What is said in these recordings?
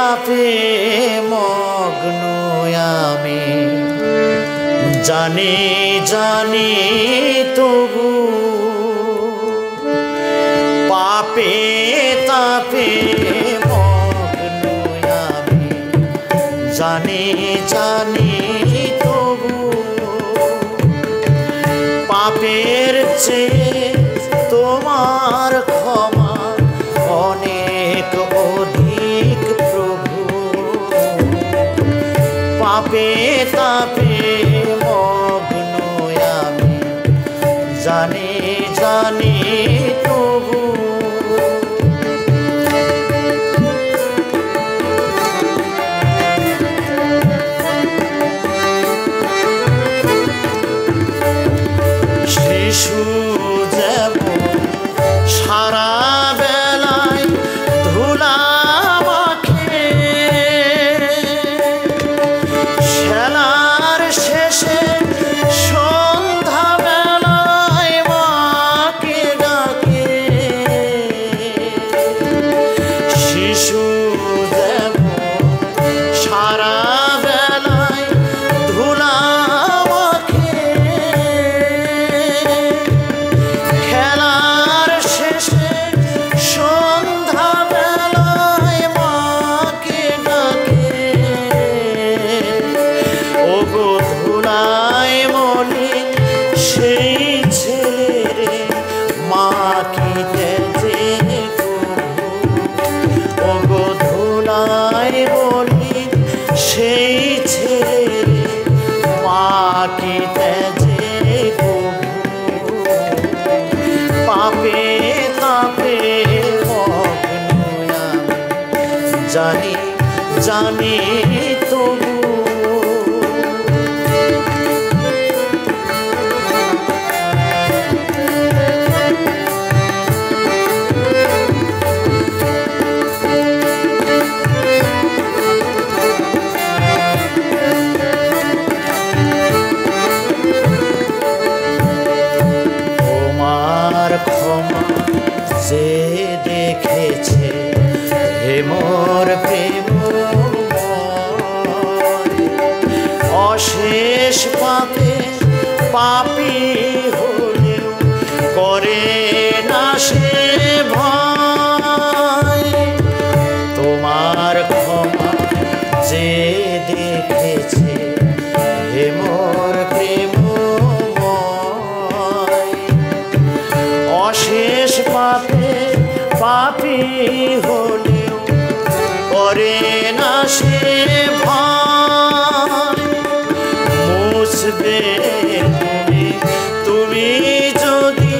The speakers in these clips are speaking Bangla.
তাপে মগ্ন আমি জানি জানি তবু পাপে তাপে মগ্ন আমি জানি জানি তবু পাপের চেয়ে তোমার ক্ষমা অনেক অধিক প্রভু পাপে তাপে মগ্ন আমি জানি জানি তবু শিশু যেমন সারা বেলায় ধুলা মাখে খেলার শেষে সন্ধ্যা বেলায় মাকে ডাকে শিশু যেমন সারা বেলায় ধুলা সেই ছেলে মাকে যে পাপে তাপে মগ্ন জানি জানি তবু ক্ষমা যে দেখেছে হে মোর প্রেম অশেষ পাপে পাপী হলেও করে না সে ভয় তোমার ক্ষমা যে দেখেছে হে মোর প্রেম অশেষ পাপে পাপী হলেও করে না সে ভয় মুছবে তুমি যদি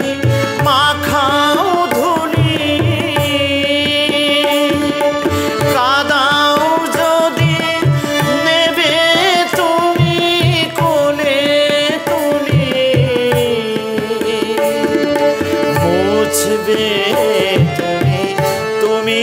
মাখাও ধুলি কাদাও যদি নেবে তুমি কোলে তুলি মুছবে তুমি